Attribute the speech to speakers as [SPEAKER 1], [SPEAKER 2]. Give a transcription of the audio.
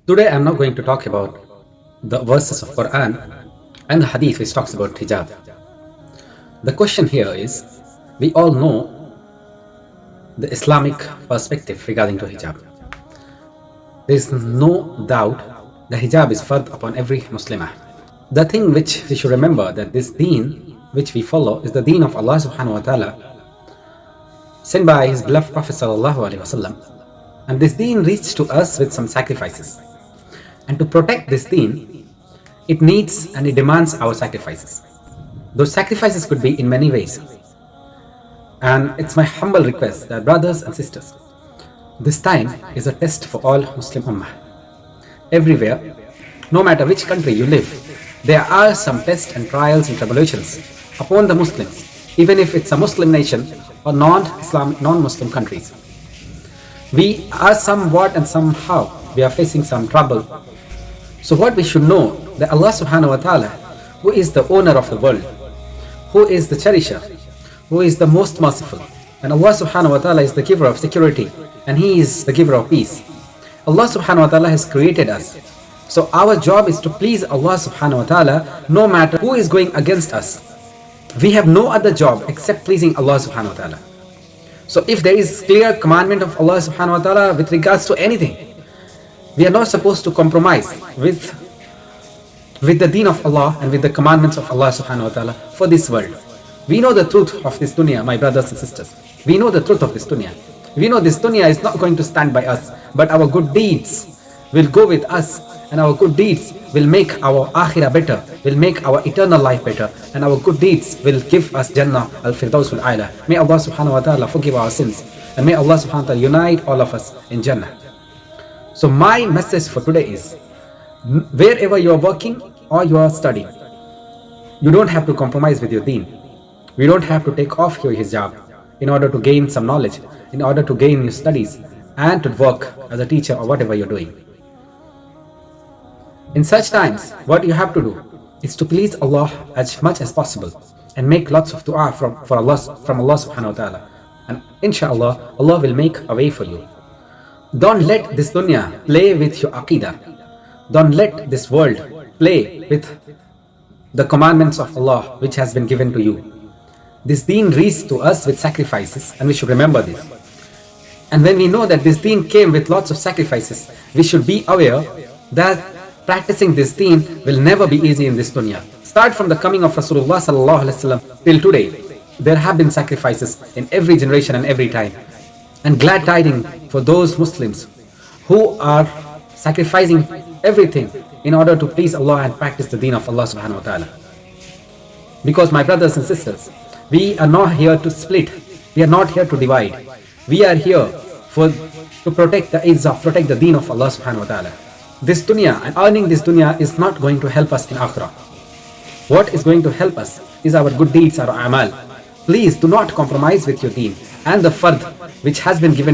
[SPEAKER 1] Today I am now going to talk about the verses of Quran and the hadith which talks about hijab. The question here is, we all know the Islamic perspective regarding to hijab. There is no doubt that hijab is fard upon every Muslimah. The thing which we should remember that this deen which we follow is the deen of Allah subhanahu wa ta'ala sent by his beloved Prophet sallallahu alaihi wasallam, and this deen reached to us with some sacrifices. And to protect this deen, it needs and it demands our sacrifices. Those sacrifices could be in many ways. And it's my humble request that brothers and sisters, this time is a test for all Muslim Ummah. Everywhere, no matter which country you live, there are some tests and trials and tribulations upon the Muslims, even if it's a Muslim nation or non-Muslim countries. We are somewhat and somehow we are facing some trouble. So what we should know, that Allah subhanahu wa ta'ala, who is the owner of the world, who is the cherisher, who is the most merciful, and Allah subhanahu wa ta'ala is the giver of security, and He is the giver of peace. Allah subhanahu wa ta'ala has created us. So our job is to please Allah subhanahu wa ta'ala no matter who is going against us. We have no other job except pleasing Allah subhanahu wa ta'ala. So if there is clear commandment of Allah subhanahu wa ta'ala with regards to anything, we are not supposed to compromise with the deen of Allah and with the commandments of Allah subhanahu wa ta'ala for this world. We know the truth of this dunya, my brothers and sisters. We know the truth of this dunya. We know this dunya is not going to stand by us, but our good deeds will go with us, and our good deeds will make our akhirah better, will make our eternal life better, and our good deeds will give us Jannah al-Firdausul A'la. May Allah subhanahu wa ta'ala forgive our sins, and may Allah subhanahu wa ta'ala unite all of us in Jannah. So my message for today is, wherever you are working or you are studying, you don't have to compromise with your deen. You don't have to take off your hijab in order to gain some knowledge, in order to gain your studies and to work as a teacher or whatever you're doing. In such times, what you have to do is to please Allah as much as possible and make lots of dua from Allah subhanahu wa ta'ala. And inshallah, Allah will make a way for you. Don't let this dunya play with your aqidah. Don't let this world play with the commandments of Allah which has been given to you. This deen reached to us with sacrifices, and we should remember this. And when we know that this deen came with lots of sacrifices, we should be aware that practicing this deen will never be easy in this dunya. Start from the coming of Rasulullah sallallahu alaihi wasallam till today. There have been sacrifices in every generation and every time. And glad tidings for those Muslims who are sacrificing everything in order to please Allah and practice the deen of Allah subhanahu wa ta'ala. Because my brothers and sisters, we are not here to split. We are not here to divide. We are here to protect the izzah, protect the deen of Allah subhanahu wa ta'ala. This dunya and earning this dunya is not going to help us in akhirah. What is going to help us is our good deeds, our amal. Please do not compromise with your deen and the fard which has been given to